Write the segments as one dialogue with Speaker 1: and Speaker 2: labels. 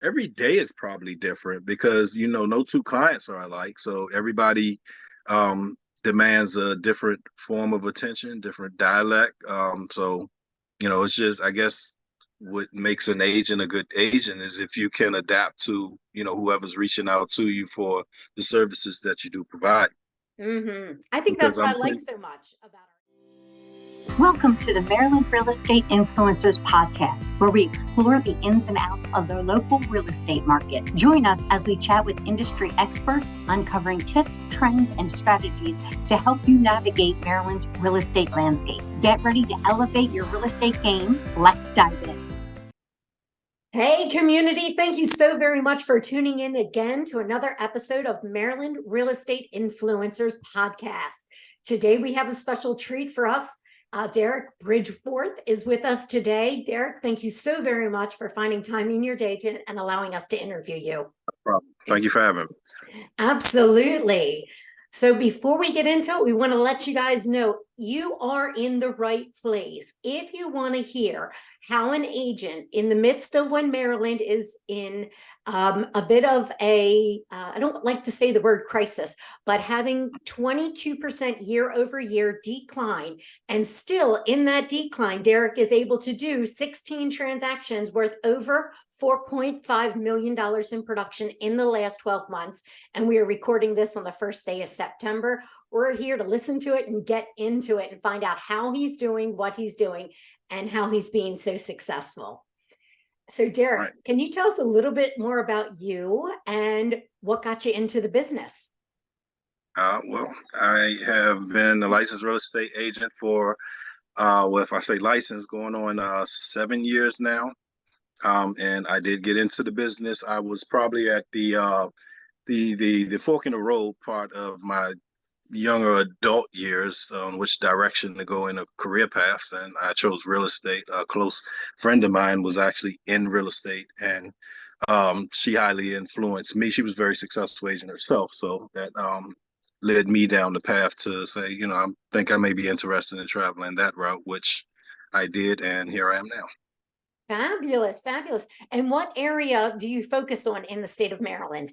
Speaker 1: every day is probably different because no two clients are alike. So everybody demands a different form of attention, different dialect. So it's just, I guess, what makes an agent a good agent is if you can adapt to whoever's reaching out to you for the services that you do provide.
Speaker 2: I think
Speaker 1: Because
Speaker 2: that's what
Speaker 1: I'm
Speaker 2: I like
Speaker 1: pretty,
Speaker 2: so much about Welcome to the Maryland Real Estate Influencers Podcast, where we explore the ins and outs of the local real estate market. Join us as we chat with industry experts, uncovering tips, trends, and strategies to help you navigate Maryland's real estate landscape. Get ready to elevate your real estate game. Let's dive in. Hey, community. Thank you so very much for tuning in again to another episode of Maryland Real Estate Influencers Podcast. Today, we have a special treat for us. Derrick Bridgeforth is with us today. Derrick, thank you so very much for finding time in your day and allowing us to interview you.
Speaker 1: no problem. Thank you for having me.
Speaker 2: Absolutely. So before we get into it, we want to let you guys know you are in the right place. If you want to hear how an agent in the midst of when Maryland is in a bit of I don't like to say the word crisis, but having 22% year over year decline, and still in that decline, Derrick is able to do 16 transactions worth over $4.5 million in production in the last 12 months. And we are recording this on the first day of September. We're here to listen to it and get into it and find out how he's doing, what he's doing, and how he's being so successful. So Derrick,
Speaker 1: Right.
Speaker 2: can you tell us a little bit more about you and what got you into the business?
Speaker 1: Well, I have been a licensed real estate agent for, well, if I say licensed, going on 7 years now. And I did get into the business. I was probably at the fork in the road part of my younger adult years on which direction to go in a career path, and I chose real estate. A close friend of mine was actually in real estate, and she highly influenced me. She was a very successful agent herself, so that led me down the path to say, I think I may be interested in traveling that route, which I did, and here I am now.
Speaker 2: Fabulous, fabulous. And what area do you focus on in the state of Maryland?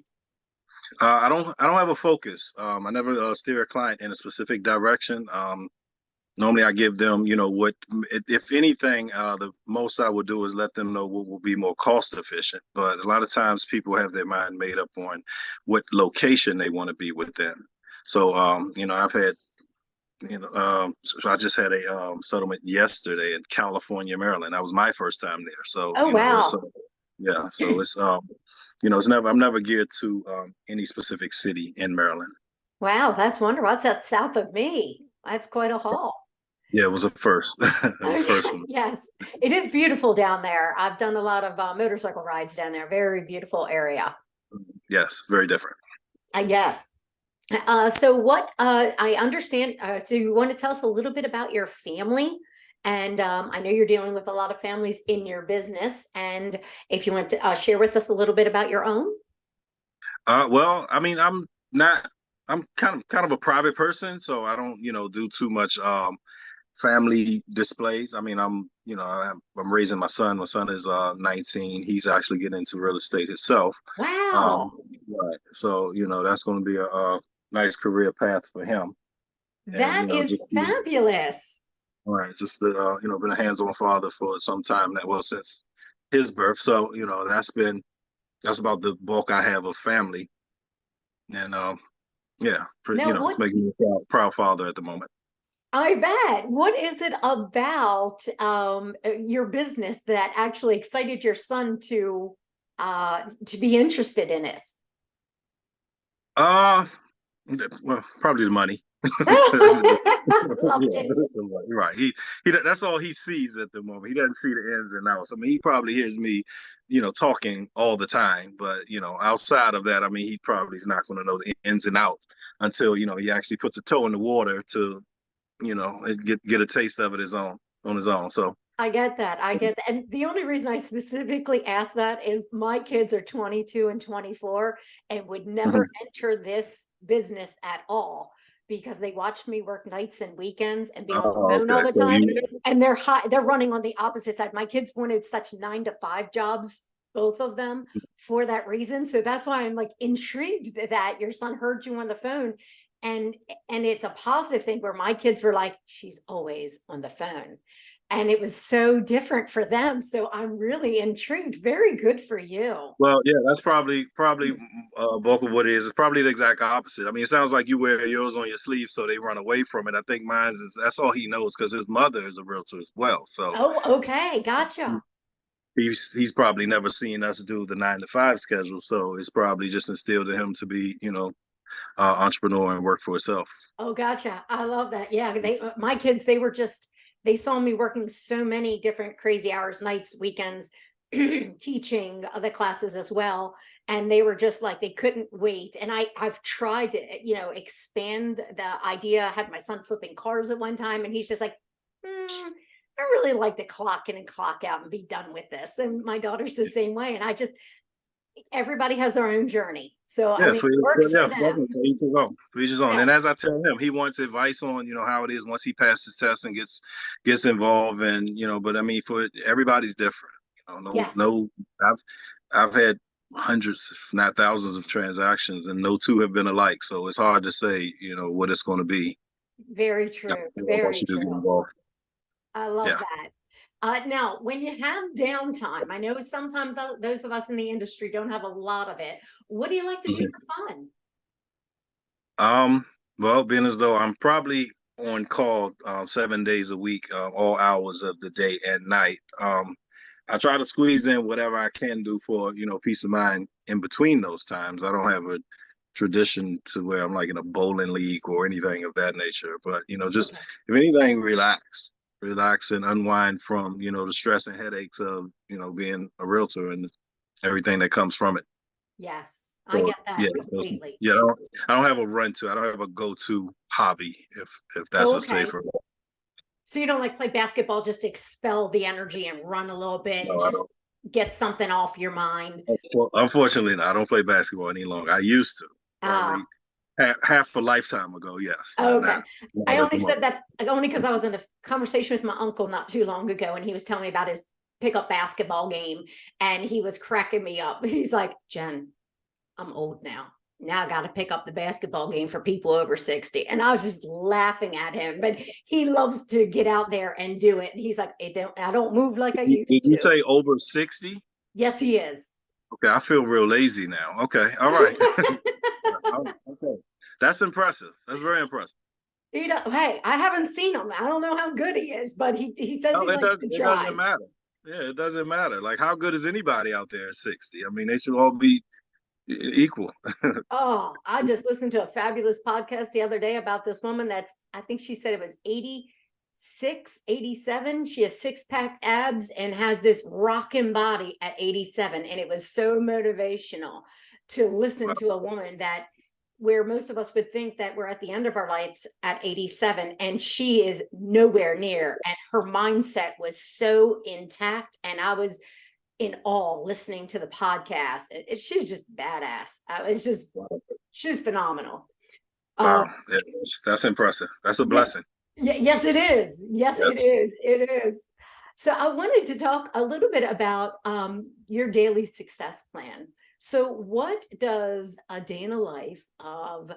Speaker 1: I don't have a focus. I never steer a client in a specific direction. Normally, I give them, what, if anything, the most I would do is let them know what will be more cost efficient. But a lot of times, people have their mind made up on what location they want to be within. So, I've had, so I just had a settlement yesterday in California, Maryland. That was my first time there. So,
Speaker 2: Oh, wow.
Speaker 1: yeah. So it's never, I'm never geared to any specific city in Maryland.
Speaker 2: Wow, that's wonderful. That's south of me. That's quite a haul.
Speaker 1: Yeah, it was a first. It was first for me.
Speaker 2: Yes, it is beautiful down there. I've done a lot of motorcycle rides down there. Very beautiful area.
Speaker 1: Yes, very different.
Speaker 2: Yes. So what I understand, do you want to tell us a little bit about your family? And I know you're dealing with a lot of families in your business. And if you want to share with us a little bit about your own.
Speaker 1: Well, I mean, I'm not. I'm kind of a private person, so I don't, do too much family displays. I mean, I'm raising my son. My son is 19. He's actually getting into real estate himself.
Speaker 2: Wow.
Speaker 1: Right. So, that's going to be a nice career path for him. And,
Speaker 2: That is fabulous.
Speaker 1: all right, just been a hands-on father for some time now, well, since his birth. So, that's about the bulk I have of family. And yeah,
Speaker 2: Now,
Speaker 1: it's
Speaker 2: what
Speaker 1: making me a proud father at the moment.
Speaker 2: I bet. What is it about your business that actually excited your son to be interested in it?
Speaker 1: Uh, well, probably the money.
Speaker 2: Love
Speaker 1: Yeah,
Speaker 2: this.
Speaker 1: right. He that's all he sees at the moment. He doesn't see the ins and outs. I mean, he probably hears me, talking all the time, but outside of that, I mean, he probably is not going to know the ins and outs until he actually puts a toe in the water to get a taste of it on his own. So
Speaker 2: I get that. I get that. And the only reason I specifically ask that is my kids are 22 and 24 and would never
Speaker 1: mhm.
Speaker 2: enter this business at all because they watched me work nights and weekends and be on the
Speaker 1: Oh,
Speaker 2: phone all
Speaker 1: okay.
Speaker 2: the
Speaker 1: So
Speaker 2: time.
Speaker 1: you
Speaker 2: And they're running on the opposite side. My kids wanted such 9 to 5 jobs both of them for that reason. So that's why I'm like intrigued that your son heard you on the phone. And it's a positive thing where my kids were like, she's always on the phone. And it was so different for them. So I'm really intrigued. Very good for you.
Speaker 1: Well, yeah, that's probably bulk of what it is. It's probably the exact opposite. I mean, it sounds like you wear yours on your sleeve so they run away from it. I think mine's is that's all he knows because his mother is a realtor as well. So
Speaker 2: Oh, okay. Gotcha.
Speaker 1: he's probably never seen us do the 9 to 5 schedule. So it's probably just instilled in him to be, entrepreneur and work for himself.
Speaker 2: Oh, gotcha. I love that. Yeah, my kids, they saw me working so many different crazy hours, nights, weekends, teaching the classes as well. And they were just like, they couldn't wait. And I've tried to, expand the idea. I had my son flipping cars at one time, and he's just like, I really like to clock in and clock out and be done with this. And my daughter's the same way. And everybody has their own journey. So, I
Speaker 1: Yeah,
Speaker 2: mean, it works for them.
Speaker 1: for each his own. For each his own. And
Speaker 2: Yes.
Speaker 1: as I tell him, he wants advice on, how it is once he passes tests and gets involved. And, but I mean, for everybody's different.
Speaker 2: Yes.
Speaker 1: I've had hundreds, if not thousands of transactions, and no two have been alike. So it's hard to say, what it's going to be.
Speaker 2: Very true. Very
Speaker 1: Once you do get
Speaker 2: true.
Speaker 1: involved.
Speaker 2: I love
Speaker 1: Yeah.
Speaker 2: that. Now, when you have downtime, I know sometimes those of us in the industry don't have a lot of it. What do you like to do
Speaker 1: Mhm.
Speaker 2: for fun?
Speaker 1: Well, being as though I'm probably on call 7 days a week, all hours of the day and night. I try to squeeze in whatever I can do for, peace of mind in between those times. I don't have a tradition to where I'm like in a bowling league or anything of that nature. But, just
Speaker 2: Okay.
Speaker 1: if anything, relax and unwind from, the stress and headaches of, being a realtor and everything that comes from it.
Speaker 2: Yes, I
Speaker 1: So
Speaker 2: get that
Speaker 1: yeah,
Speaker 2: completely.
Speaker 1: I don't have a run to. I don't have a go-to hobby, if that's
Speaker 2: Oh,
Speaker 1: a
Speaker 2: okay.
Speaker 1: safer.
Speaker 2: So you don't like play basketball just to expel the energy and run a little bit and
Speaker 1: No, I don't.
Speaker 2: just get something off your mind?
Speaker 1: Well, unfortunately, no, I don't play basketball any longer. I used to,
Speaker 2: Ah,
Speaker 1: probably half a lifetime ago, yes, but
Speaker 2: okay. I
Speaker 1: not at the
Speaker 2: only said
Speaker 1: moment.
Speaker 2: that only because I was in a conversation with my uncle not too long ago, and he was telling me about his pickup basketball game, and he was cracking me up. He's like, Jen, I'm old now. Now I got to pick up the basketball game for people over 60. And I was just laughing at him, but he loves to get out there and do it. And he's like, I don't move like I
Speaker 1: Did
Speaker 2: used
Speaker 1: you
Speaker 2: to.
Speaker 1: say over 60?
Speaker 2: Yes, he is.
Speaker 1: Okay, I feel real lazy now. Okay, all right. Okay, that's impressive. That's very impressive.
Speaker 2: Hey, I haven't seen him. I don't know how good he is, but he says
Speaker 1: No,
Speaker 2: he likes to
Speaker 1: it doesn't
Speaker 2: try.
Speaker 1: matter. Yeah, it doesn't matter. Like, how good is anybody out there at 60? I mean, they should all be equal.
Speaker 2: Oh, I just listened to a fabulous podcast the other day about this woman I think she said it was 86, 87. She has six-pack abs and has this rocking body at 87. And it was so motivational to listen to a woman where most of us would think that we're at the end of our lives at 87, and she is nowhere near. And her mindset was so intact. And I was in awe listening to the podcast. She's just badass. She's phenomenal. Uh,
Speaker 1: Wow, yeah, that's impressive. That's a
Speaker 2: yeah,
Speaker 1: blessing.
Speaker 2: yes, it is. Yes, it
Speaker 1: Yes.
Speaker 2: is. It is. So I wanted to talk a little bit about your daily success plan. So, what does a day in the life of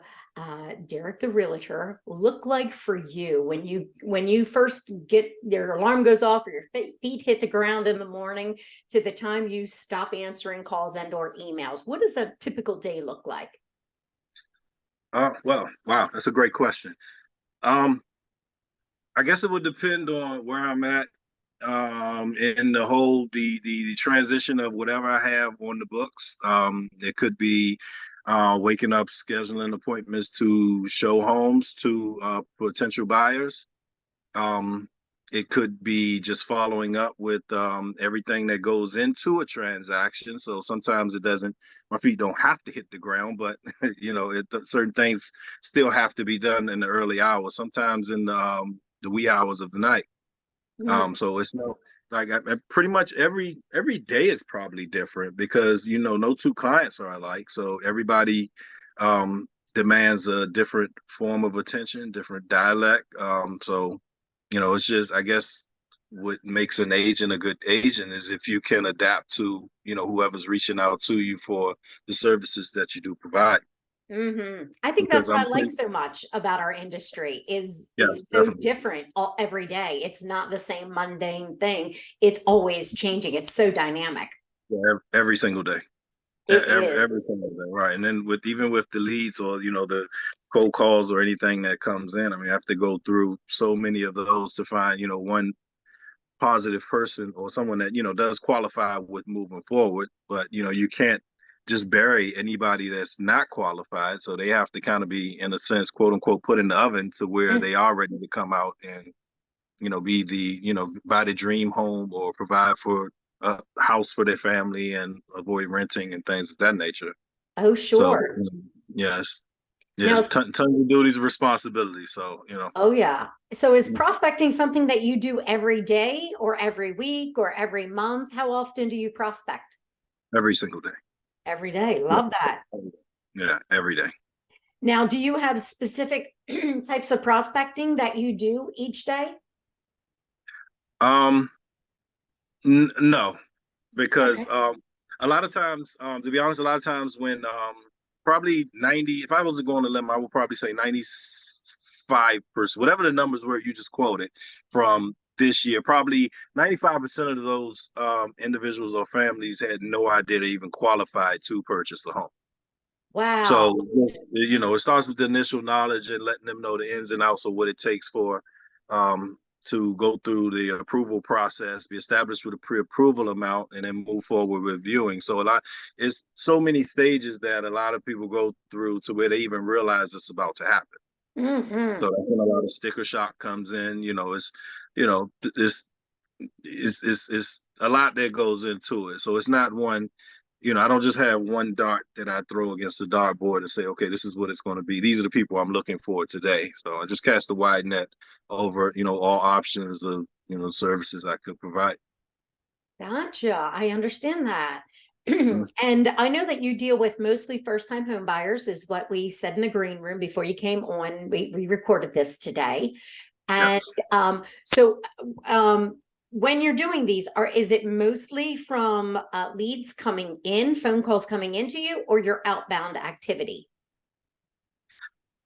Speaker 2: Derrick the Realtor look like for you when you first get your alarm goes off or your feet hit the ground in the morning to the time you stop answering calls and or emails? What does a typical day look like?
Speaker 1: Well, wow, that's a great question. Um, I guess it would depend on where I'm at in the whole the transition of whatever I have on the books. It could be waking up, scheduling appointments to show homes to potential buyers. Um, it could be just following up with everything that goes into a transaction. So sometimes it doesn't, my feet don't have to hit the ground, but certain things still have to be done in the early hours, sometimes in the wee hours of the night.
Speaker 2: Mm,
Speaker 1: So it's no like pretty much every day is probably different because no two clients are alike. So everybody demands a different form of attention, different dialect. So it's just I guess what makes an agent a good agent is if you can adapt to, whoever's reaching out to you for the services that you do provide.
Speaker 2: I think
Speaker 1: Because
Speaker 2: that's what
Speaker 1: I'm
Speaker 2: I like
Speaker 1: pretty,
Speaker 2: so much about our industry is
Speaker 1: yes,
Speaker 2: it's so
Speaker 1: definitely.
Speaker 2: different every day. It's not the same mundane thing. It's always changing. It's so dynamic.
Speaker 1: Yeah, every single day.
Speaker 2: It is.
Speaker 1: Every single day, right? And then even with the leads or the cold calls or anything that comes in, I mean, I have to go through so many of those to find one positive person or someone that does qualify with moving forward. But you can't just bury anybody that's not qualified, so they have to kind of be, in a sense, quote unquote, put in the oven to where
Speaker 2: Mm.
Speaker 1: they are ready to come out and be the buy the dream home or provide for a house for their family and avoid renting and things of that nature.
Speaker 2: Oh,
Speaker 1: So
Speaker 2: sure.
Speaker 1: yes,
Speaker 2: Now,
Speaker 1: yes, tons of duties and responsibilities. So
Speaker 2: oh yeah. So is prospecting something that you do every day or every week or every month? How often do you prospect?
Speaker 1: every single day.
Speaker 2: Every day.
Speaker 1: Yeah,
Speaker 2: Love that.
Speaker 1: yeah, every day.
Speaker 2: Now, do you have specific types of prospecting that you do each day?
Speaker 1: Um, no, because
Speaker 2: Okay.
Speaker 1: a lot of times, to be honest, a lot of times when probably 90, if I was to go on a limb, I would probably say 95%, whatever the numbers were you just quoted from this year, probably 95% of those individuals or families had no idea they even qualified to purchase a home.
Speaker 2: Wow.
Speaker 1: So, it starts with the initial knowledge and letting them know the ins and outs of what it takes for um, to go through the approval process, be established with a pre-approval amount, and then move forward with viewing. So it's so many stages that a lot of people go through to where they even realize it's about to happen. So
Speaker 2: Hmm.
Speaker 1: that's when a lot of sticker shock comes in. You know, it's it's a lot that goes into it. So it's not one, I don't just have one dart that I throw against the dartboard and say, okay, this is what it's going to be. These are the people I'm looking for today. So I just cast a wide net over, all options of, services I could provide.
Speaker 2: Gotcha. I understand that.
Speaker 1: Mhm.
Speaker 2: And I know that you deal with mostly first-time home buyers, is what we said in the green room before you came on. We recorded this today. And
Speaker 1: Yes.
Speaker 2: so when you're doing these, is it mostly from leads coming in, phone calls coming into you, or your outbound activity?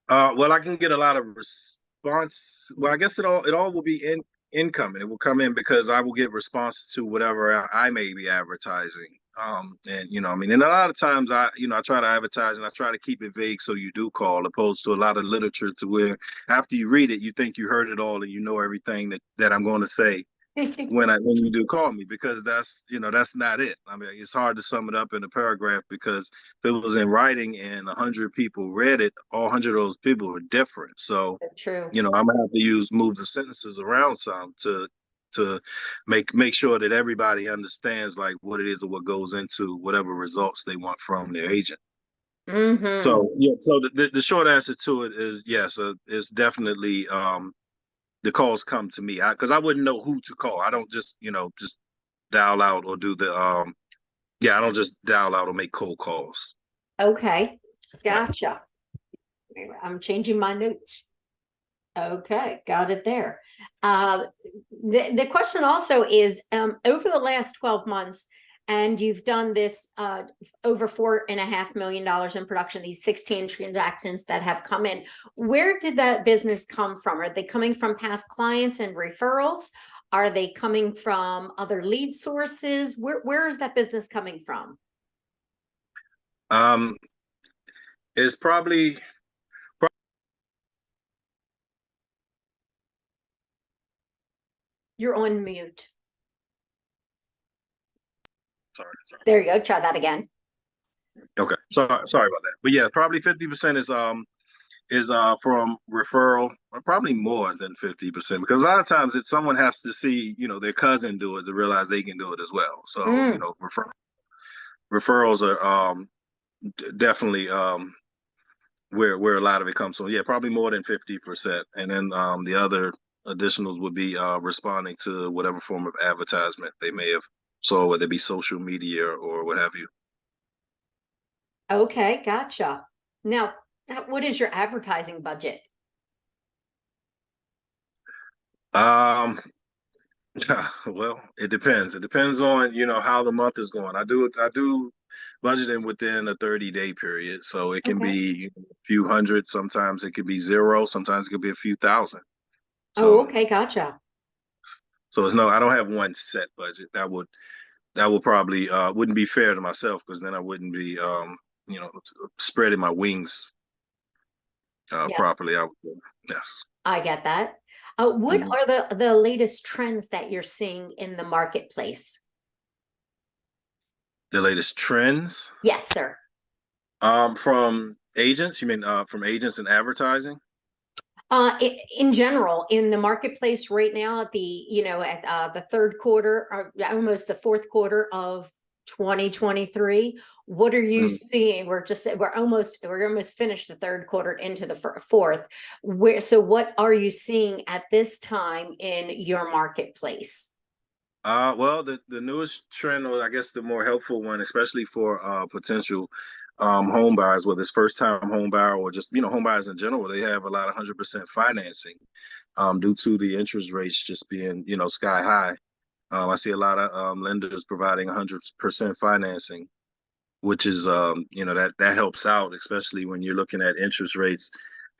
Speaker 1: Well, I can get a lot of response. Well, I guess it all will be incoming. It will come in because I will get response to whatever I may be advertising. And I mean, and a lot of times I try to advertise and I try to keep it vague so you do call, opposed to a lot of literature to where after you read it, you think you heard it all and you know everything that I'm going to say when you do call me, because that's not it. I mean, it's hard to sum it up in a paragraph, because if it was in writing and 100 people read it, all 100 of those people are different. So
Speaker 2: True.
Speaker 1: I'm gonna have to move the sentences around some to make sure that everybody understands like what it is or what goes into whatever results they want from their agent.
Speaker 2: Hmm.
Speaker 1: So yeah, so the short answer to it is yes, it's definitely the calls come to me, because I wouldn't know who to call. I don't just dial out or do the yeah, I don't just dial out or make cold calls.
Speaker 2: Okay. Gotcha. I'm changing my notes. Okay, got it there. Uh, the question also is, over the last 12 months, and you've done this over $4.5 million in production, these 16 transactions that have come in. Where did that business come from? Are they coming from past clients and referrals? Are they coming from other lead sources? Where is that business coming from?
Speaker 1: Um, it's probably
Speaker 2: You're on mute.
Speaker 1: sorry.
Speaker 2: There you go. Try that again.
Speaker 1: Okay, sorry about that. But yeah, probably 50% is from referral, or probably more than 50%, because a lot of times if someone has to see their cousin do it to realize they can do it as well. So
Speaker 2: Mm,
Speaker 1: referrals are definitely where a lot of it comes from. Yeah, probably more than 50%. And then the other additionals would be responding to whatever form of advertisement they may have saw, whether it be social media or what have you.
Speaker 2: okay, gotcha. Now, what is your advertising budget?
Speaker 1: Um, Well, it depends. It depends on, how the month is going. I do budgeting within a 30-day period. So it can
Speaker 2: Okay.
Speaker 1: be a few hundred, sometimes it could be zero, sometimes it could be a few thousand.
Speaker 2: Oh,
Speaker 1: So
Speaker 2: okay, gotcha.
Speaker 1: so it's no, I don't have one set budget. That would probably wouldn't be fair to myself because then I wouldn't be spreading my wings
Speaker 2: Yes,
Speaker 1: properly. I would, yes.
Speaker 2: I get that. What
Speaker 1: Mhm.
Speaker 2: are the latest trends that you're seeing in the marketplace?
Speaker 1: The latest trends
Speaker 2: Yes, sir.
Speaker 1: from agents, you mean from agents and advertising?
Speaker 2: In general, in the marketplace right now, at the third quarter, or almost the fourth quarter of 2023, what are you
Speaker 1: Mm.
Speaker 2: seeing? We're almost finished the third quarter into the fourth. So what are you seeing at this time in your marketplace?
Speaker 1: Well, the newest trend, or I guess the more helpful one, especially for potential home buyers, whether it's first time home buyer or just home buyers in general, they have a lot of 100% financing due to the interest rates just being sky high. I see a lot of lenders providing 100% financing, which is that helps out, especially when you're looking at interest rates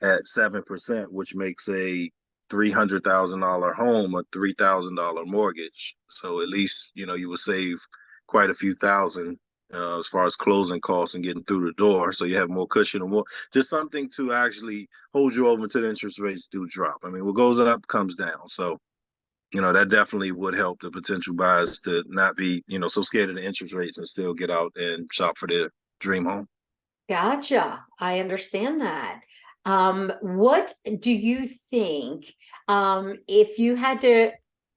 Speaker 1: at 7%, which makes a $300,000 home a $3,000 mortgage. So at least you will save quite a few thousand as far as closing costs and getting through the door. So you have more cushion and more just something to actually hold you over until the interest rates do drop. I mean, what goes up comes down. So that definitely would help the potential buyers to not be, so scared of the interest rates and still get out and shop for their dream home.
Speaker 2: Gotcha. I understand that. What do you think, if you had to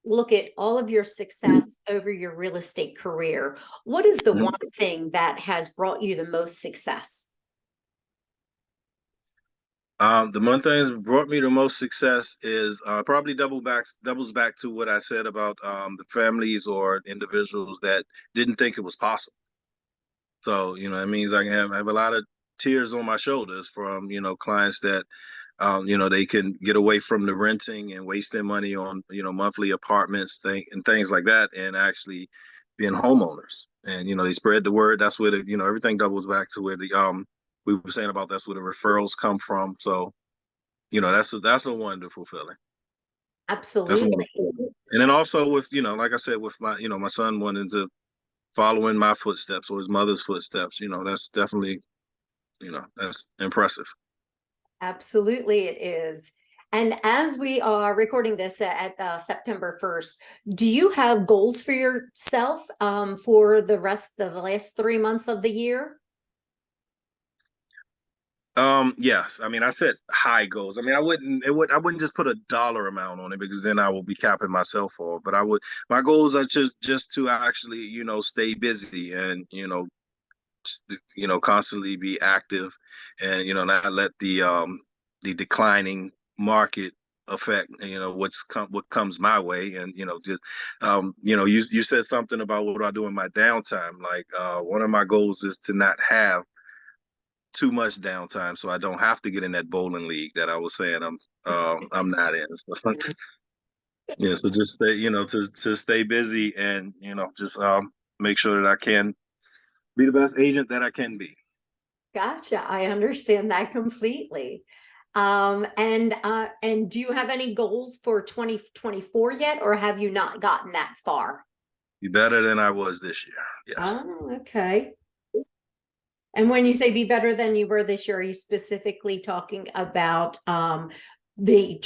Speaker 2: look at all of your success over your real estate career, what is the one
Speaker 1: Mhm.
Speaker 2: thing that has brought you the most success?
Speaker 1: The one thing that's brought me the most success is probably doubles back to what I said about the families or individuals that didn't think it was possible. So, it means I have a lot of tears on my shoulders from, clients that, they can get away from the renting and wasting money on, monthly apartments and things like that and actually being homeowners. And, they spread the word. That's where everything doubles back to where we were saying about that's where the referrals come from. So, that's a wonderful feeling. That's a
Speaker 2: Absolutely.
Speaker 1: wonderful feeling. And then also with, like I said, with my son wanting to follow in my footsteps or his mother's footsteps, that's definitely, that's impressive.
Speaker 2: Absolutely, it is. And as we are recording this at September 1st, do you have goals for yourself for the rest of the last 3 months of the year?
Speaker 1: Yes. I mean, I said high goals. I mean, I wouldn't just put a dollar amount on it because then I will be capping myself off. But my goals are just to actually, stay busy and, constantly be active and, not let the declining market affect, what comes my way. And, just, you said something about what I do in my downtime. Like, one of my goals is to not have too much downtime, so I don't have to get in that bowling league that I was saying I'm not in. So, yeah, so just stay, to stay busy and just make sure that I can be the best agent that I can be.
Speaker 2: Gotcha. I understand that completely. And do you have any goals for 2024 yet, or have you not gotten that far?
Speaker 1: Be better than I was this year. Yes.
Speaker 2: Oh, okay. And when you say be better than you were this year, are you specifically talking about the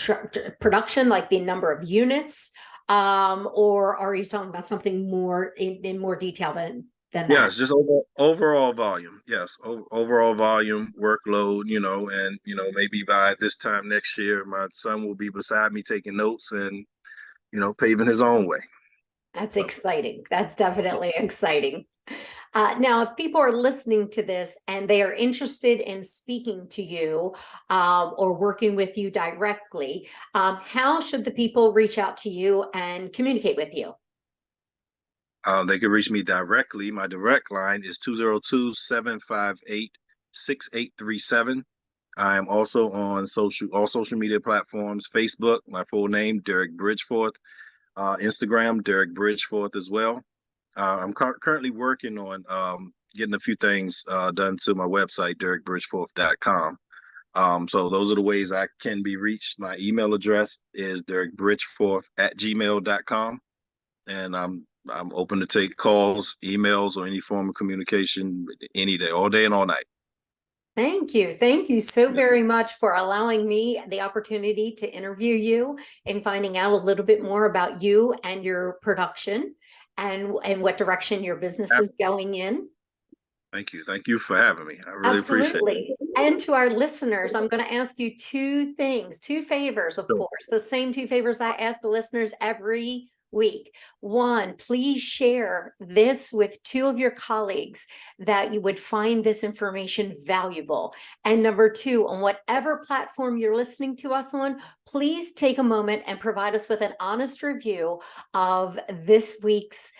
Speaker 2: production, like the number of units, or are you talking about something more in more detail than that?
Speaker 1: Yes, just overall volume. Yes, overall volume, workload, and maybe by this time next year, my son will be beside me taking notes and paving his own way.
Speaker 2: That's
Speaker 1: So.
Speaker 2: exciting. That's definitely exciting. Now, if people are listening to this and they are interested in speaking to you or working with you directly, how should the people reach out to you and communicate with you?
Speaker 1: They can reach me directly. My direct line is 202-758-6837. I am also on all social media platforms, Facebook, my full name, Derrick Bridgeforth. Instagram, Derrick Bridgeforth as well. I'm currently working on getting a few things done to my website, derrickbridgeforth.com. So those are the ways I can be reached. My email address is derrickbridgeforth@gmail.com. And I'm open to take calls, emails, or any form of communication any day, all day and all night.
Speaker 2: Thank you. Thank you so very much for allowing me the opportunity to interview you and finding out a little bit more about you and your production and what direction your business is going in.
Speaker 1: Thank you. Thank you for having me. I really appreciate it.
Speaker 2: Absolutely. And to our listeners, I'm going to ask you two things, two favors, of course, the same two favors I ask the listeners every week. One, please share this with two of your colleagues that you would find this information valuable. And number two, on whatever platform you're listening to us on, please take a moment and provide us with an honest review of this week's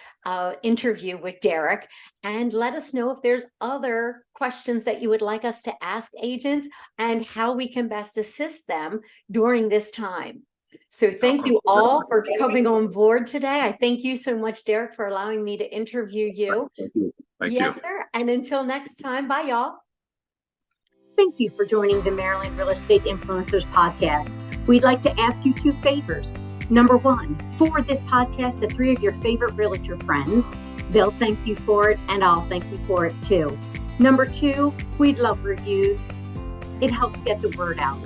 Speaker 2: interview with Derrick, and let us know if there's other questions that you would like us to ask agents and how we can best assist them during this time. So thank you all for coming on board today. I thank you so much, Derrick, for allowing me to interview you.
Speaker 1: Thank
Speaker 2: Yes,
Speaker 1: you.
Speaker 2: sir. And until next time, bye, y'all.
Speaker 3: Thank you for joining the Maryland Real Estate Influencers podcast. We'd like to ask you two favors. Number one, forward this podcast to 3 of your favorite realtor friends. They'll thank you for it, and I'll thank you for it too. Number two, we'd love reviews. It helps get the word out.